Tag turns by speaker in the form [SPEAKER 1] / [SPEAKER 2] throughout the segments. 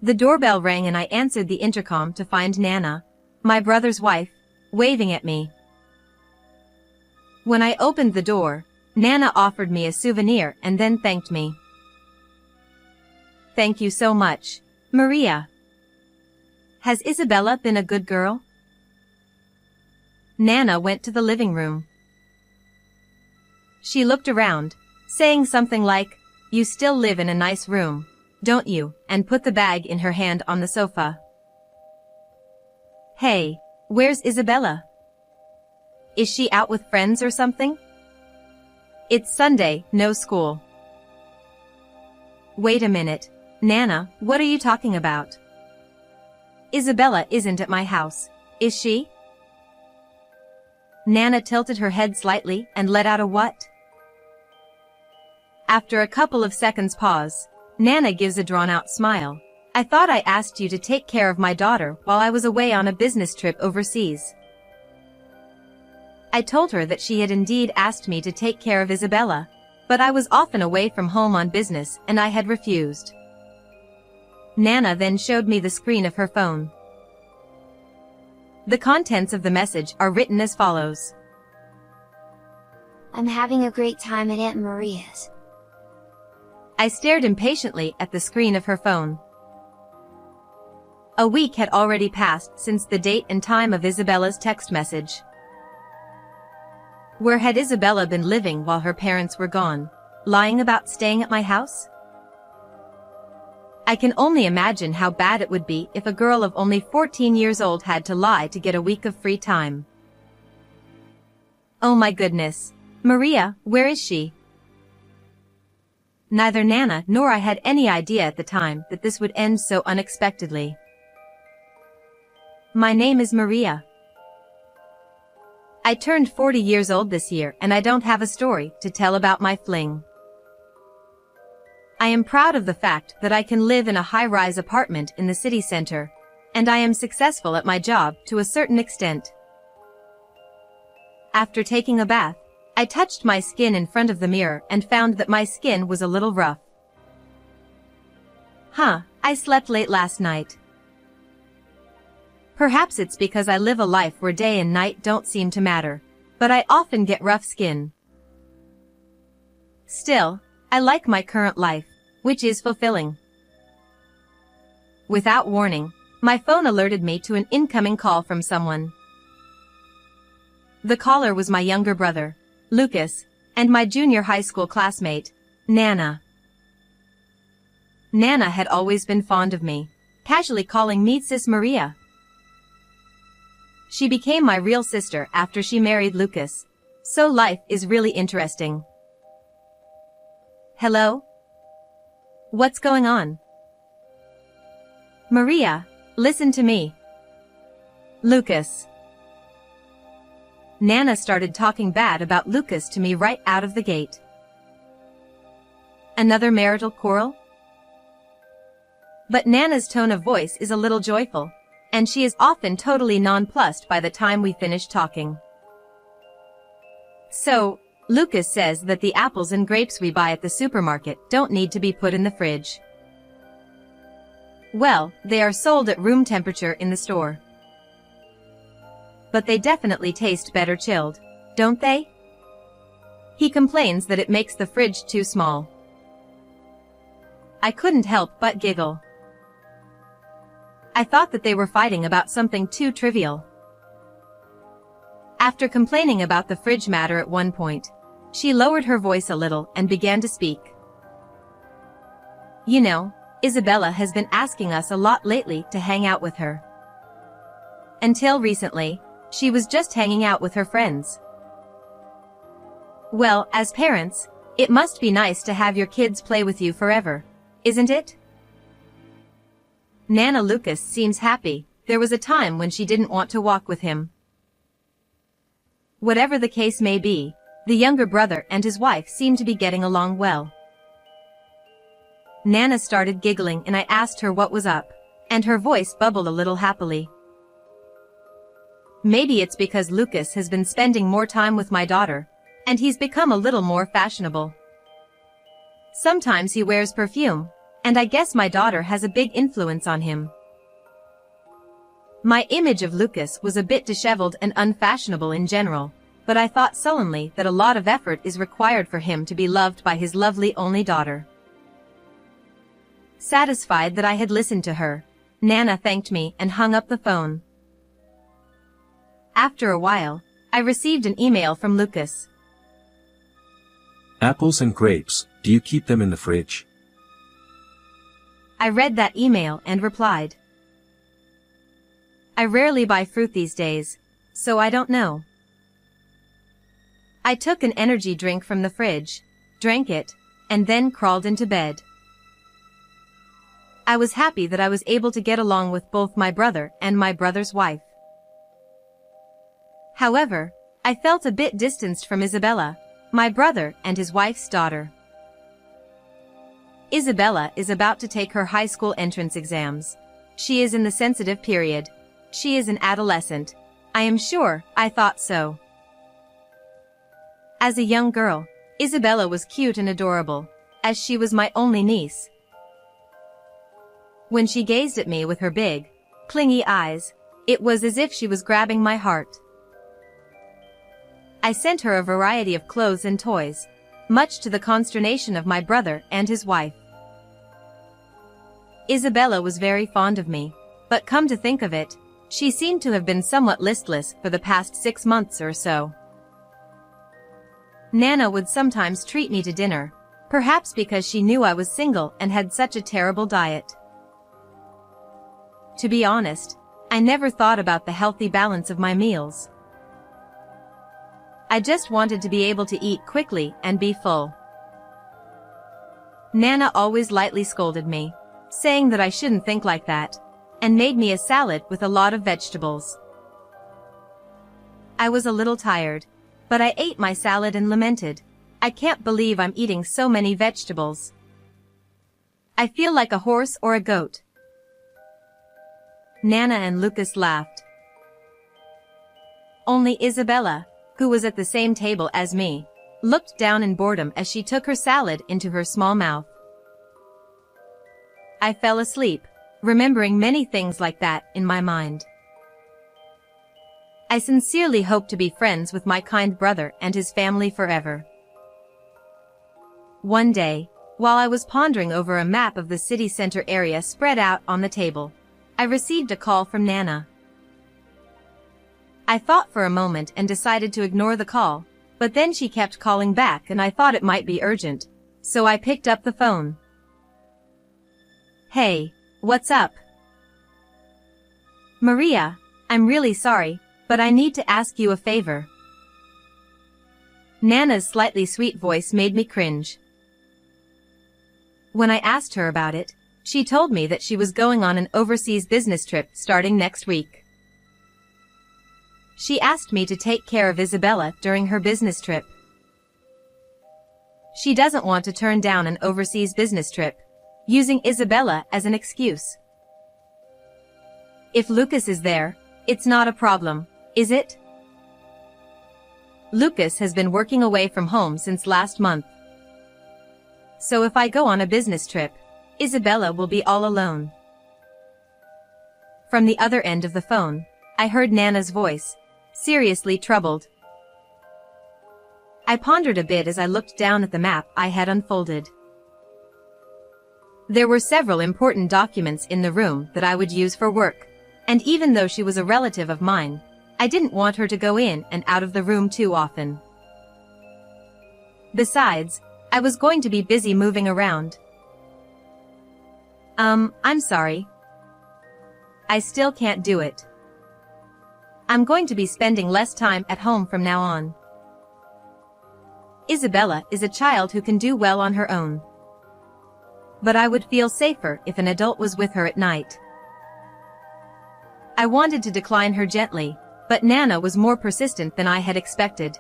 [SPEAKER 1] The doorbell rang and I answered the intercom to find Nana, my brother's wife, waving at me. When I opened the door, Nana offered me a souvenir and then thanked me. Thank you so much, Maria. Has Isabella been a good girl? Nana went to the living room. She looked around, saying something like, "You still live in a nice room, don't you?" and put the bag in her hand on the sofa. Hey, where's Isabella? Is she out with friends or something? It's Sunday, no school. Wait a minute, Nana, what are you talking about? Isabella isn't at my house, is she? Nana tilted her head slightly and let out a what? After a couple of seconds pause, Nana gives a drawn-out smile. I thought I asked you to take care of my daughter while I was away on a business trip overseas. I told her that she had indeed asked me to take care of Isabella, but I was often away from home on business and I had refused. Nana then showed me the screen of her phone. The contents of the message are written as follows.
[SPEAKER 2] I'm having a great time at Aunt Maria's.
[SPEAKER 1] I stared impatiently at the screen of her phone. A week had already passed since the date and time of Isabella's text message. Where had Isabella been living while her parents were gone? Lying about staying at my house? I can only imagine how bad it would be if a girl of only 14 years old had to lie to get a week of free time. Oh my goodness. Maria, where is she? Neither Nana nor I had any idea at the time that this would end so unexpectedly. My name is Maria. I turned 40 years old this year and I don't have a story to tell about my fling. I am proud of the fact that I can live in a high-rise apartment in the city center, and I am successful at my job to a certain extent. After taking a bath, I touched my skin in front of the mirror and found that my skin was a little rough. I slept late last night. Perhaps it's because I live a life where day and night don't seem to matter, but I often get rough skin. Still, I like my current life, which is fulfilling. Without warning, my phone alerted me to an incoming call from someone. The caller was my younger brother, Lucas, and my junior high school classmate, Nana. Nana had always been fond of me, casually calling me Sis Maria. She became my real sister after she married Lucas, so life is really interesting. Hello? What's going on? Maria, listen to me. Lucas. Nana started talking bad about Lucas to me right out of the gate. Another marital quarrel? But Nana's tone of voice is a little joyful, and she is often totally nonplussed by the time we finish talking. So, Lucas says that the apples and grapes we buy at the supermarket don't need to be put in the fridge. Well, they are sold at room temperature in the store. But they definitely taste better chilled, don't they? He complains that it makes the fridge too small. I couldn't help but giggle. I thought that they were fighting about something too trivial. After complaining about the fridge matter at one point, she lowered her voice a little and began to speak. You know, Isabella has been asking us a lot lately to hang out with her. Until recently, she was just hanging out with her friends. Well, as parents, it must be nice to have your kids play with you forever, isn't it? Nana Lucas seems happy. There was a time when she didn't want to walk with him. Whatever the case may be, the younger brother and his wife seem to be getting along well. Nana started giggling and I asked her what was up, and her voice bubbled a little happily. Maybe it's because Lucas has been spending more time with my daughter, and he's become a little more fashionable. Sometimes he wears perfume, And I guess my daughter has a big influence on him. My image of Lucas was a bit disheveled and unfashionable in general, but I thought sullenly that a lot of effort is required for him to be loved by his lovely only daughter. Satisfied that I had listened to her, Nana thanked me and hung up the phone. After a while, I received an email from Lucas.
[SPEAKER 3] Apples and grapes, do you keep them in the fridge?
[SPEAKER 1] I read that email and replied. I rarely buy fruit these days, so I don't know. I took an energy drink from the fridge, drank it, and then crawled into bed. I was happy that I was able to get along with both my brother and my brother's wife. However, I felt a bit distanced from Isabella, my brother and his wife's daughter. Isabella is about to take her high school entrance exams. She is in the sensitive period. She is an adolescent. I am sure I thought so. As a young girl, Isabella was cute and adorable, as she was my only niece. When she gazed at me with her big, clingy eyes, it was as if she was grabbing my heart. I sent her a variety of clothes and toys, much to the consternation of my brother and his wife. Isabella was very fond of me, but come to think of it, she seemed to have been somewhat listless for the past 6 months or so. Nana would sometimes treat me to dinner, perhaps because she knew I was single and had such a terrible diet. To be honest, I never thought about the healthy balance of my meals. I just wanted to be able to eat quickly and be full. Nana always lightly scolded me, saying that I shouldn't think like that, and made me a salad with a lot of vegetables. I was a little tired, but I ate my salad and lamented, I can't believe I'm eating so many vegetables. I feel like a horse or a goat. Nana and Lucas laughed. Only Isabella, who was at the same table as me, looked down in boredom as she took her salad into her small mouth. I fell asleep, remembering many things like that in my mind. I sincerely hope to be friends with my kind brother and his family forever. One day, while I was pondering over a map of the city center area spread out on the table, I received a call from Nana. I thought for a moment and decided to ignore the call, but then she kept calling back and I thought it might be urgent, so I picked up the phone. Hey, what's up? Maria, I'm really sorry, but I need to ask you a favor. Nana's slightly sweet voice made me cringe. When I asked her about it, she told me that she was going on an overseas business trip starting next week. She asked me to take care of Isabella during her business trip. She doesn't want to turn down an overseas business trip, using Isabella as an excuse. If Lucas is there, it's not a problem, is it? Lucas has been working away from home since last month. So if I go on a business trip, Isabella will be all alone. From the other end of the phone, I heard Nana's voice, seriously troubled. I pondered a bit as I looked down at the map I had unfolded. There were several important documents in the room that I would use for work, and even though she was a relative of mine, I didn't want her to go in and out of the room too often. Besides, I was going to be busy moving around. I'm sorry. I still can't do it. I'm going to be spending less time at home from now on. Isabella is a child who can do well on her own. But I would feel safer if an adult was with her at night. I wanted to decline her gently, but Nana was more persistent than I had expected.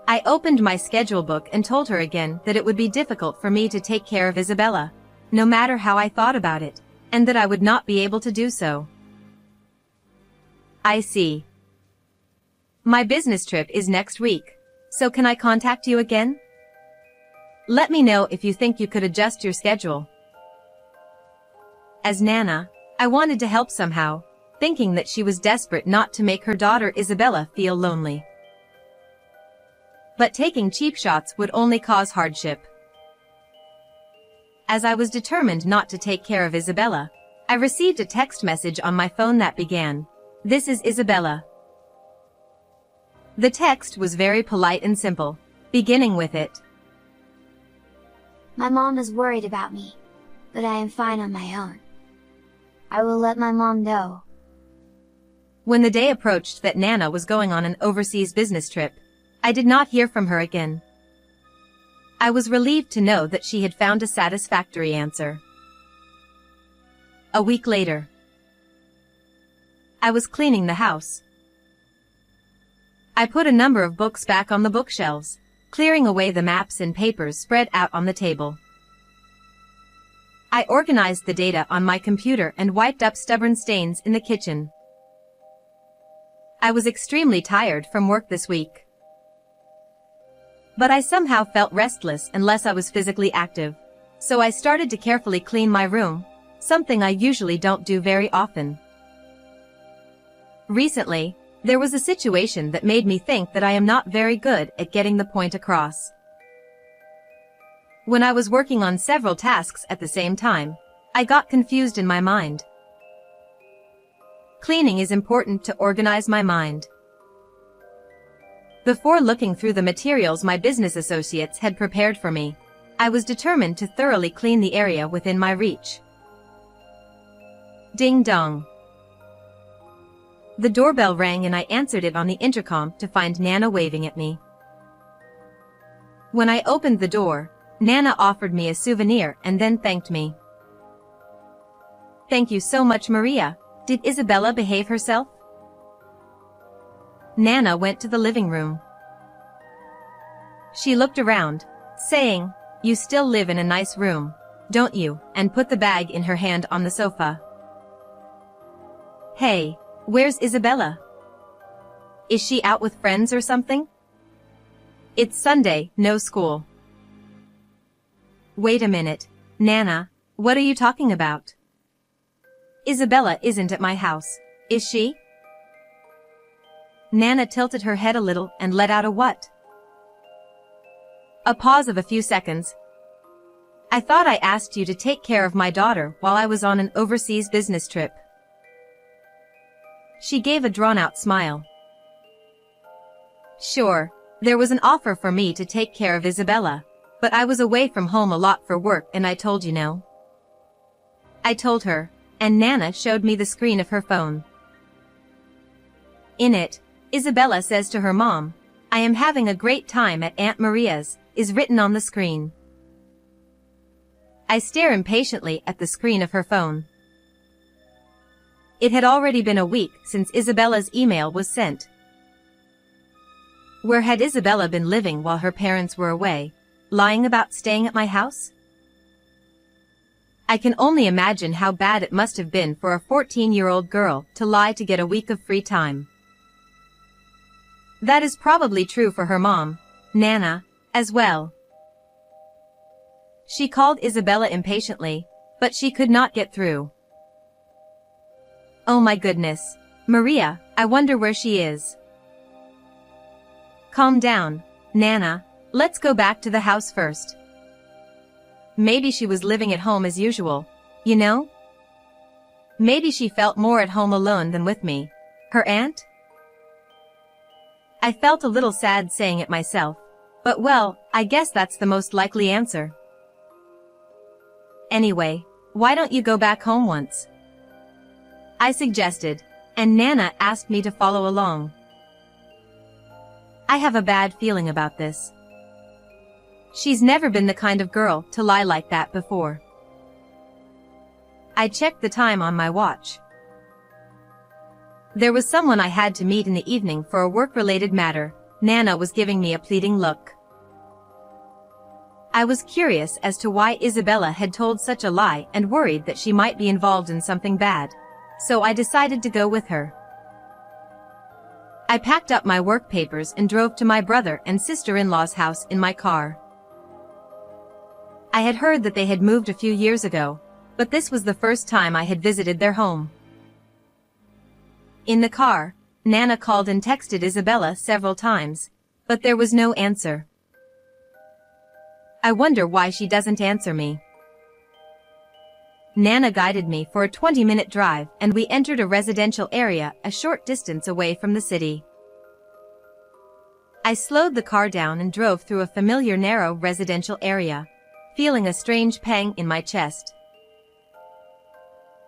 [SPEAKER 1] I opened my schedule book and told her again that it would be difficult for me to take care of Isabella, no matter how I thought about it, and that I would not be able to do so. I see. My business trip is next week, so can I contact you again? Let me know if you think you could adjust your schedule. As Nana, I wanted to help somehow, thinking that she was desperate not to make her daughter Isabella feel lonely. But taking cheap shots would only cause hardship. As I was determined not to take care of Isabella, I received a text message on my phone that began, "This is Isabella." The text was very polite and simple, beginning with it.
[SPEAKER 2] My mom is worried about me, but I am fine on my own. I will let my mom know.
[SPEAKER 1] When the day approached that Nana was going on an overseas business trip, I did not hear from her again. I was relieved to know that she had found a satisfactory answer. A week later, I was cleaning the house. I put a number of books back on the bookshelves, clearing away the maps and papers spread out on the table. I organized the data on my computer and wiped up stubborn stains in the kitchen. I was extremely tired from work this week. But I somehow felt restless unless I was physically active, so I started to carefully clean my room, something I usually don't do very often. Recently, there was a situation that made me think that I am not very good at getting the point across. When I was working on several tasks at the same time, I got confused in my mind. Cleaning is important to organize my mind. Before looking through the materials my business associates had prepared for me, I was determined to thoroughly clean the area within my reach. Ding dong. The doorbell rang and I answered it on the intercom to find Nana waving at me. When I opened the door, Nana offered me a souvenir and then thanked me. "Thank you so much, Maria. Did Isabella behave herself?" Nana went to the living room. She looked around, saying, "You still live in a nice room, don't you?" and put the bag in her hand on the sofa. "Hey, where's Isabella? Is she out with friends or something? It's Sunday, no school." "Wait a minute, Nana, what are you talking about? Isabella isn't at my house, is she?" Nana tilted her head a little and let out a what? A pause of a few seconds. "I thought I asked you to take care of my daughter while I was on an overseas business trip." She gave a drawn-out smile. "Sure, there was an offer for me to take care of Isabella, but I was away from home a lot for work and I told you no." I told her, and Nana showed me the screen of her phone. In it, Isabella says to her mom, "I am having a great time at Aunt Maria's," is written on the screen. I stare impatiently at the screen of her phone. It had already been a week since Isabella's email was sent. Where had Isabella been living while her parents were away, lying about staying at my house? I can only imagine how bad it must have been for a 14-year-old girl to lie to get a week of free time. That is probably true for her mom, Nana, as well. She called Isabella impatiently, but she could not get through. "Oh my goodness, Maria, I wonder where she is." "Calm down, Nana, let's go back to the house first. Maybe she was living at home as usual, you know? Maybe she felt more at home alone than with me, her aunt?" I felt a little sad saying it myself, but well, I guess that's the most likely answer. "Anyway, why don't you go back home once?" I suggested, and Nana asked me to follow along. I have a bad feeling about this. She's never been the kind of girl to lie like that before. I checked the time on my watch. There was someone I had to meet in the evening for a work-related matter. Nana was giving me a pleading look. I was curious as to why Isabella had told such a lie and worried that she might be involved in something bad, so I decided to go with her. I packed up my work papers and drove to my brother and sister-in-law's house in my car. I had heard that they had moved a few years ago, but this was the first time I had visited their home. In the car, Nana called and texted Isabella several times, but there was no answer. I wonder why she doesn't answer me. Nana guided me for a 20-minute drive and we entered a residential area a short distance away from the city. I slowed the car down and drove through a familiar narrow residential area, feeling a strange pang in my chest.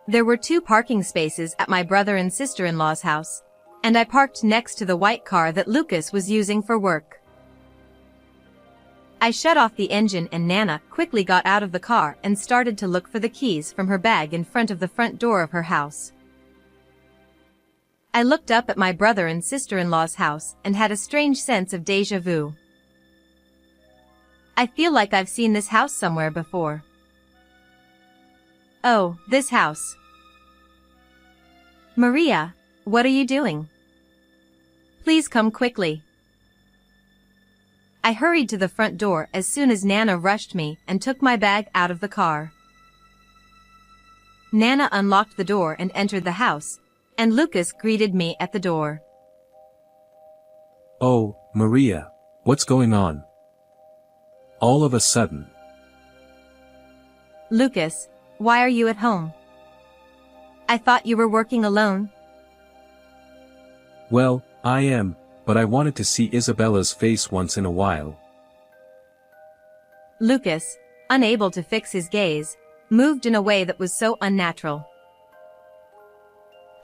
[SPEAKER 1] There were 2 parking spaces at my brother and sister-in-law's house, and I parked next to the white car that Lucas was using for work. I shut off the engine and Nana quickly got out of the car and started to look for the keys from her bag in front of the front door of her house. I looked up at my brother and sister-in-law's house and had a strange sense of déjà vu. I feel like I've seen this house somewhere before. Oh, this house. Maria, what are you doing? Please come quickly. I hurried to the front door as soon as Nana rushed me and took my bag out of the car. Nana unlocked the door and entered the house, and Lucas greeted me at the door.
[SPEAKER 3] Oh, Maria, what's going on? All of a sudden.
[SPEAKER 1] Lucas, why are you at home? I thought you were working alone.
[SPEAKER 3] Well, I am, but I wanted to see Isabella's face once in a while.
[SPEAKER 1] Lucas, unable to fix his gaze, moved in a way that was so unnatural.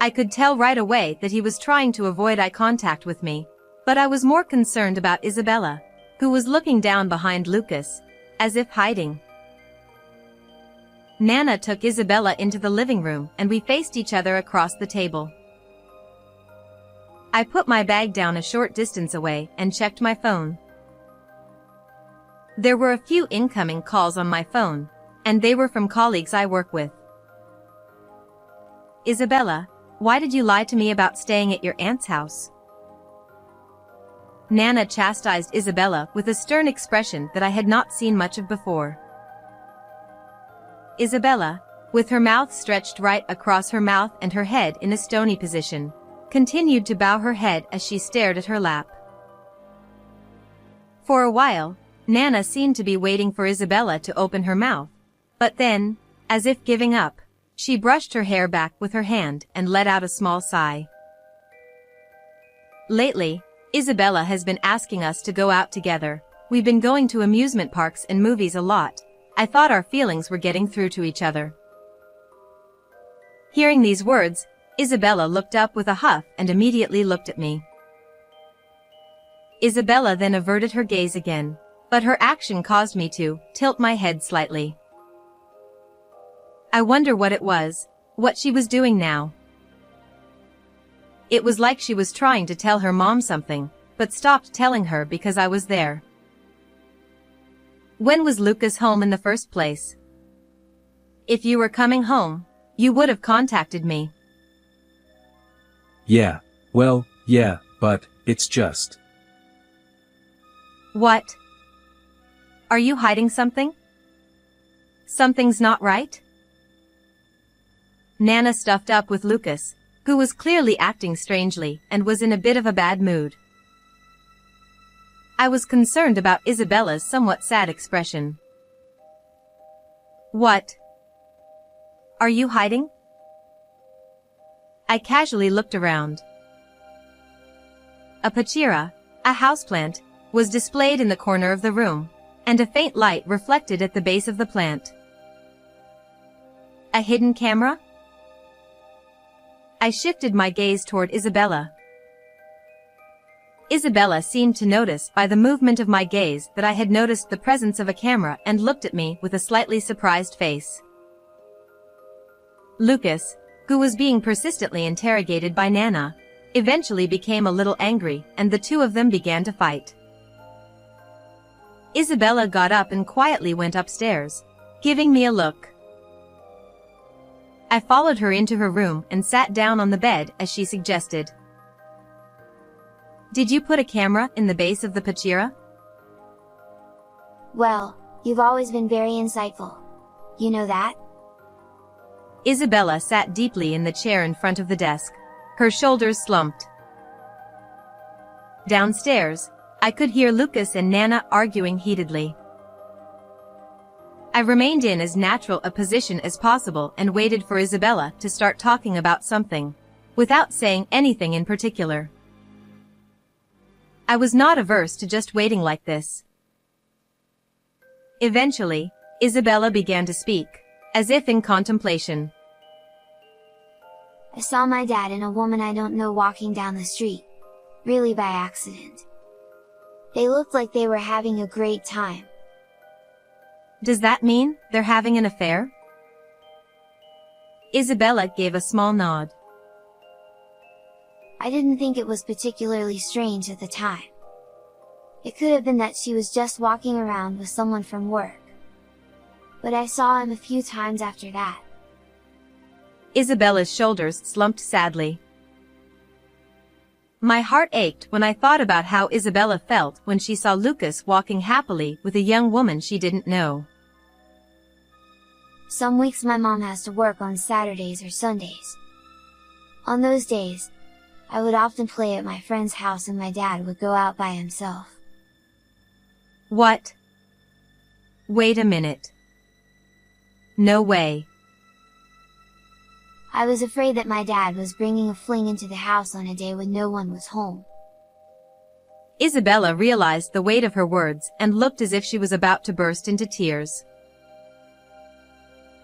[SPEAKER 1] I could tell right away that he was trying to avoid eye contact with me, but I was more concerned about Isabella, who was looking down behind Lucas, as if hiding. Nana took Isabella into the living room and we faced each other across the table. I put my bag down a short distance away and checked my phone. There were a few incoming calls on my phone, and they were from colleagues I work with. Isabella, why did you lie to me about staying at your aunt's house? Nana chastised Isabella with a stern expression that I had not seen much of before. Isabella, with her mouth stretched right across her mouth and her head in a stony position, continued to bow her head as she stared at her lap. For a while, Nana seemed to be waiting for Isabella to open her mouth, but then, as if giving up, she brushed her hair back with her hand and let out a small sigh. Lately, Isabella has been asking us to go out together. We've been going to amusement parks and movies a lot. I thought our feelings were getting through to each other. Hearing these words, Isabella looked up with a huff and immediately looked at me. Isabella then averted her gaze again, but her action caused me to tilt my head slightly. I wonder what it was, what she was doing now. It was like she was trying to tell her mom something, but stopped telling her because I was there. When was Lucas home in the first place? If you were coming home, you would have contacted me.
[SPEAKER 3] Yeah, well, yeah, but it's just.
[SPEAKER 1] What? Are you hiding something? Something's not right? Nana stuffed up with Lucas, who was clearly acting strangely and was in a bit of a bad mood. I was concerned about Isabella's somewhat sad expression. What? Are you hiding? I casually looked around. A pachira, a houseplant, was displayed in the corner of the room, and a faint light reflected at the base of the plant. A hidden camera? I shifted my gaze toward Isabella. Isabella seemed to notice by the movement of my gaze that I had noticed the presence of a camera and looked at me with a slightly surprised face. Lucas, who was being persistently interrogated by Nana, eventually became a little angry and the two of them began to fight. Isabella got up and quietly went upstairs, giving me a look. I followed her into her room and sat down on the bed as she suggested. Did you put a camera in the base of the pachira?
[SPEAKER 2] Well, You've always been very insightful. You know that?
[SPEAKER 1] Isabella sat deeply in the chair in front of the desk, her shoulders slumped. Downstairs, I could hear Lucas and Nana arguing heatedly. I remained in as natural a position as possible and waited for Isabella to start talking about something, without saying anything in particular. I was not averse to just waiting like this. Eventually, Isabella began to speak, as if in contemplation.
[SPEAKER 2] I saw my dad and a woman I don't know walking down the street, really by accident. They looked like they were having a great time.
[SPEAKER 1] Does that mean they're having an affair? Isabella gave a small nod.
[SPEAKER 2] I didn't think it was particularly strange at the time. It could have been that she was just walking around with someone from work. But I saw him a few times after that.
[SPEAKER 1] Isabella's shoulders slumped sadly. My heart ached when I thought about how Isabella felt when she saw Lucas walking happily with a young woman she didn't know.
[SPEAKER 2] Some weeks my mom has to work on Saturdays or Sundays. On those days, I would often play at my friend's house and my dad would go out by himself.
[SPEAKER 1] What? Wait a minute. No way.
[SPEAKER 2] I was afraid that my dad was bringing a fling into the house on a day when no one was home.
[SPEAKER 1] Isabella realized the weight of her words and looked as if she was about to burst into tears.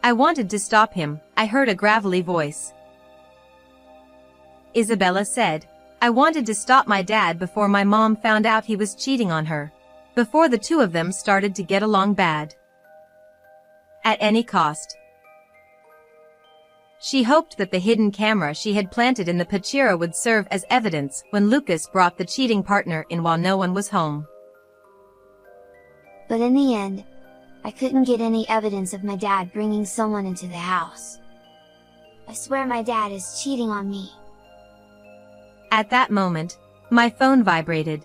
[SPEAKER 1] I wanted to stop him, I heard a gravelly voice. Isabella said, I wanted to stop my dad before my mom found out he was cheating on her, before the two of them started to get along bad. At any cost. She hoped that the hidden camera she had planted in the Pachira would serve as evidence when Lucas brought the cheating partner in while no one was home.
[SPEAKER 2] But in the end, I couldn't get any evidence of my dad bringing someone into the house. I swear my dad is cheating on me.
[SPEAKER 1] At that moment, my phone vibrated.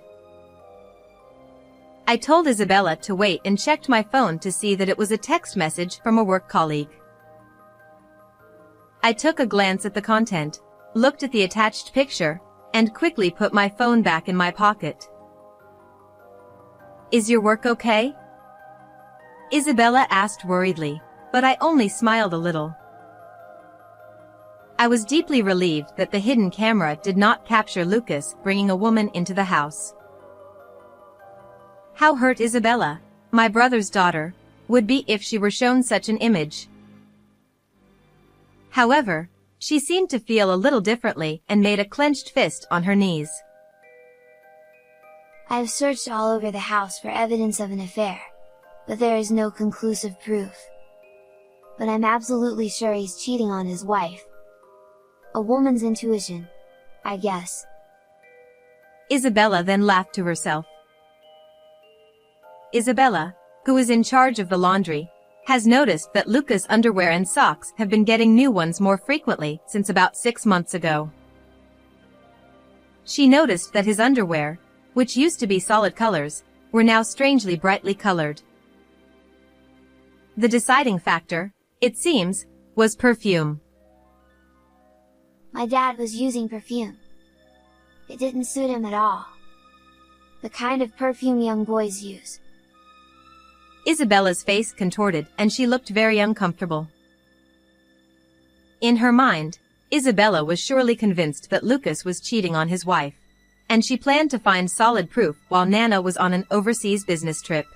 [SPEAKER 1] I told Isabella to wait and checked my phone to see that it was a text message from a work colleague. I took a glance at the content, looked at the attached picture, and quickly put my phone back in my pocket. Is your work okay? Isabella asked worriedly, but I only smiled a little. I was deeply relieved that the hidden camera did not capture Lucas bringing a woman into the house. How hurt Isabella, my brother's daughter, would be if she were shown such an image. However, she seemed to feel a little differently and made a clenched fist on her knees.
[SPEAKER 2] I have searched all over the house for evidence of an affair, but there is no conclusive proof. But I'm absolutely sure he's cheating on his wife. A woman's intuition, I guess.
[SPEAKER 1] Isabella then laughed to herself. Isabella, who is in charge of the laundry, has noticed that Lucas' underwear and socks have been getting new ones more frequently since about 6 months ago. She noticed that his underwear, which used to be solid colors, were now strangely brightly colored. The deciding factor, it seems, was perfume.
[SPEAKER 2] My dad was using perfume. It didn't suit him at all. The kind of perfume young boys use.
[SPEAKER 1] Isabella's face contorted and she looked very uncomfortable. In her mind, Isabella was surely convinced that Lucas was cheating on his wife, and she planned to find solid proof while Nana was on an overseas business trip.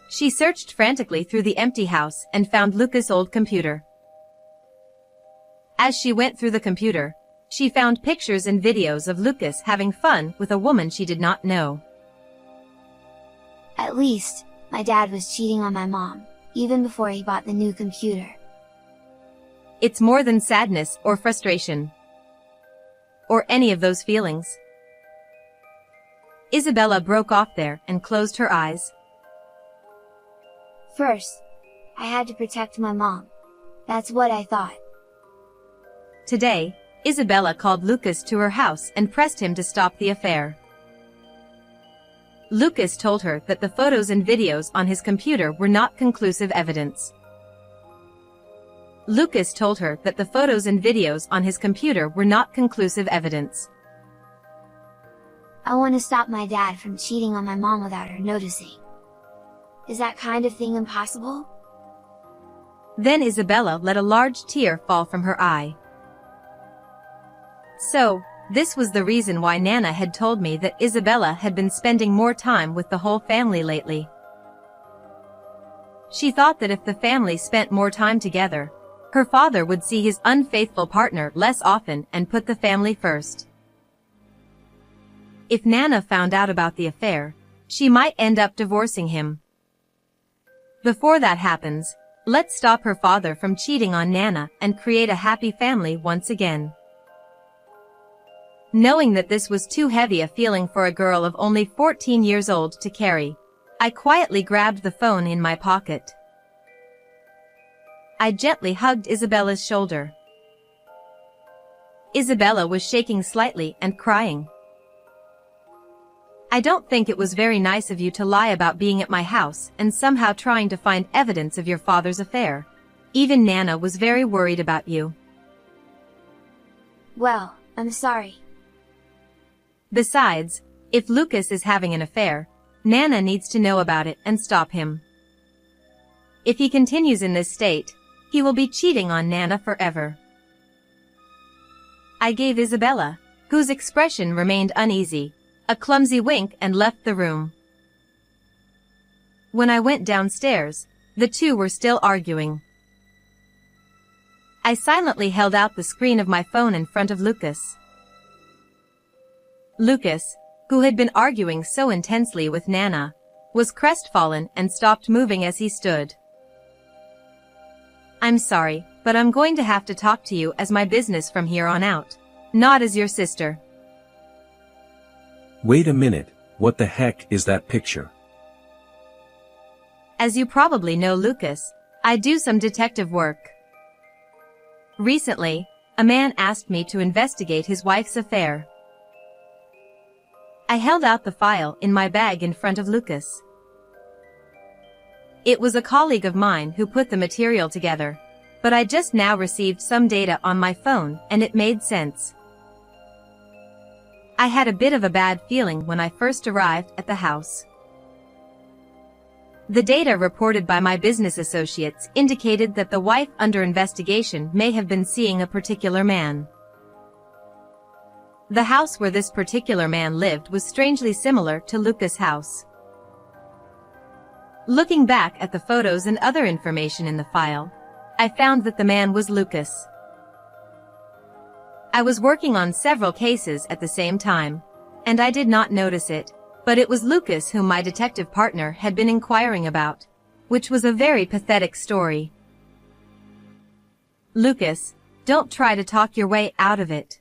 [SPEAKER 1] She searched frantically through the empty house and found Lucas' old computer. As she went through the computer, she found pictures and videos of Lucas having fun with a woman she did not know.
[SPEAKER 2] At least, my dad was cheating on my mom, even before he bought the new computer.
[SPEAKER 1] It's more than sadness or frustration. Or any of those feelings. Isabella broke off there and closed her eyes.
[SPEAKER 2] First, I had to protect my mom. That's what I thought.
[SPEAKER 1] Today, Isabella called Lucas to her house and pressed him to stop the affair. Lucas told her that the photos and videos on his computer were not conclusive evidence. Lucas told her that the photos and videos on his computer were not conclusive evidence.
[SPEAKER 2] I want to stop my dad from cheating on my mom without her noticing. Is that kind of thing impossible?
[SPEAKER 1] Then Isabella let a large tear fall from her eye. So, this was the reason why Nana had told me that Isabella had been spending more time with the whole family lately. She thought that if the family spent more time together, her father would see his unfaithful partner less often and put the family first. If Nana found out about the affair, she might end up divorcing him. Before that happens, let's stop her father from cheating on Nana and create a happy family once again. Knowing that this was too heavy a feeling for a girl of only 14 years old to carry, I quietly grabbed the phone in my pocket. I gently hugged Isabella's shoulder. Isabella was shaking slightly and crying. I don't think it was very nice of you to lie about being at my house and somehow trying to find evidence of your father's affair. Even Nana was very worried about you.
[SPEAKER 2] Well, I'm sorry.
[SPEAKER 1] Besides, if Lucas is having an affair, Nana needs to know about it and stop him. If he continues in this state, he will be cheating on Nana forever. I gave Isabella, whose expression remained uneasy, a clumsy wink and left the room. When I went downstairs, the two were still arguing. I silently held out the screen of my phone in front of Lucas. Lucas, who had been arguing so intensely with Nana, was crestfallen and stopped moving as he stood. I'm sorry, but I'm going to have to talk to you as my business from here on out, not as your sister.
[SPEAKER 3] Wait a minute, what the heck is that picture?
[SPEAKER 1] As you probably know, Lucas, I do some detective work. Recently, a man asked me to investigate his wife's affair. I held out the file in my bag in front of Lucas. It was a colleague of mine who put the material together, but I just now received some data on my phone and it made sense. I had a bit of a bad feeling when I first arrived at the house. The data reported by my business associates indicated that the wife under investigation may have been seeing a particular man. The house where this particular man lived was strangely similar to Lucas' house. Looking back at the photos and other information in the file, I found that the man was Lucas. I was working on several cases at the same time, and I did not notice it, but it was Lucas whom my detective partner had been inquiring about, which was a very pathetic story. Lucas, don't try to talk your way out of it.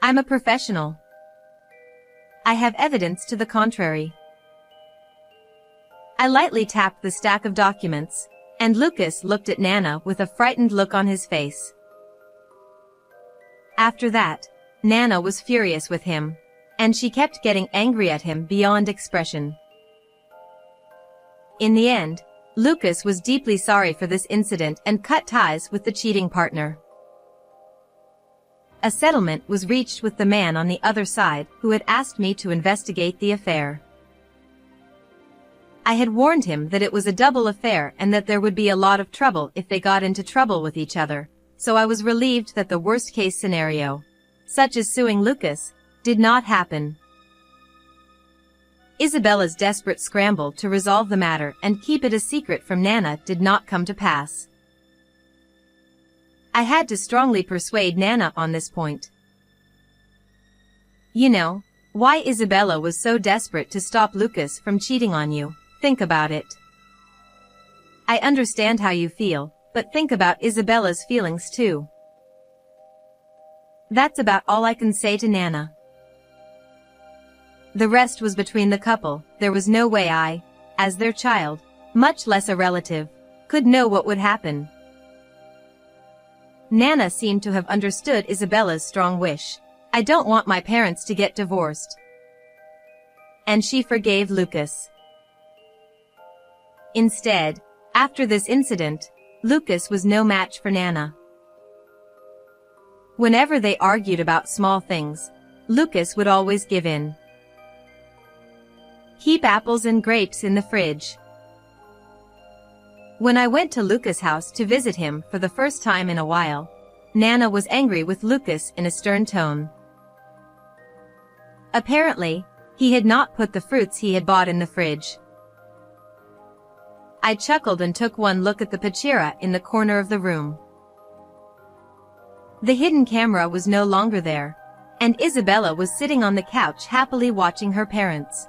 [SPEAKER 1] I'm a professional. I have evidence to the contrary. I lightly tapped the stack of documents, and Lucas looked at Nana with a frightened look on his face. After that, Nana was furious with him, and she kept getting angry at him beyond expression. In the end, Lucas was deeply sorry for this incident and cut ties with the cheating partner. A settlement was reached with the man on the other side who had asked me to investigate the affair. I had warned him that it was a double affair and that there would be a lot of trouble if they got into trouble with each other, so I was relieved that the worst-case scenario, such as suing Lucas, did not happen. Isabella's desperate scramble to resolve the matter and keep it a secret from Nana did not come to pass. I had to strongly persuade Nana on this point. You know, why Isabella was so desperate to stop Lucas from cheating on you, think about it. I understand how you feel, but think about Isabella's feelings too. That's about all I can say to Nana. The rest was between the couple. There was no way I, as their child, much less a relative, could know what would happen. Nana seemed to have understood Isabella's strong wish. I don't want my parents to get divorced. and she forgave Lucas. Instead, after this incident, Lucas was no match for Nana. Whenever they argued about small things, Lucas would always give in. Keep apples and grapes in the fridge. When I went to Lucas' house to visit him for the first time in a while, Nana was angry with Lucas in a stern tone. Apparently, he had not put the fruits he had bought in the fridge. I chuckled and took one look at the pachira in the corner of the room. The hidden camera was no longer there, and Isabella was sitting on the couch happily watching her parents.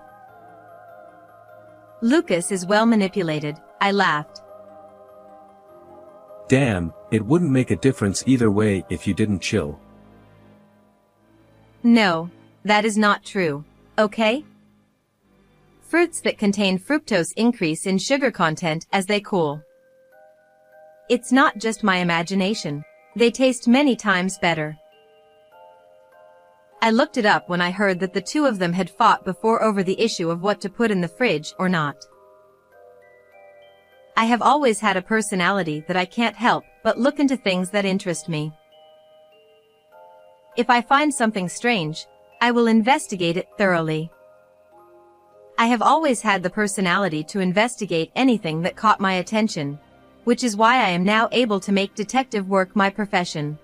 [SPEAKER 1] Lucas is well manipulated, I laughed.
[SPEAKER 3] Damn, it wouldn't make a difference either way if you didn't chill.
[SPEAKER 1] No, that is not true, okay? Fruits that contain fructose increase in sugar content as they cool. It's not just my imagination, they taste many times better. I looked it up when I heard that the two of them had fought before over the issue of what to put in the fridge or not. I have always had a personality that I can't help but look into things that interest me. If I find something strange, I will investigate it thoroughly. I have always had the personality to investigate anything that caught my attention, which is why I am now able to make detective work my profession.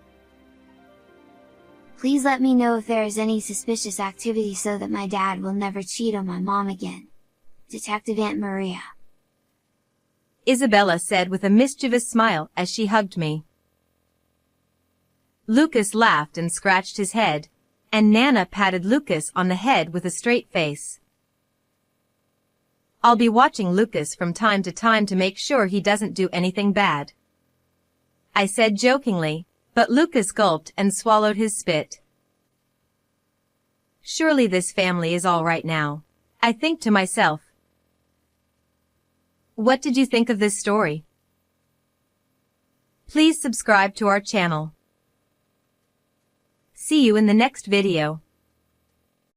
[SPEAKER 2] Please let me know if there is any suspicious activity so that my dad will never cheat on my mom again. Detective Aunt Maria.
[SPEAKER 1] Isabella said with a mischievous smile as she hugged me. Lucas laughed and scratched his head, and Nana patted Lucas on the head with a straight face. I'll be watching Lucas from time to time to make sure he doesn't do anything bad, I said jokingly, but Lucas gulped and swallowed his spit. Surely this family is all right now, I think to myself. What did you think of this story? Please subscribe to our channel. See you in the next video.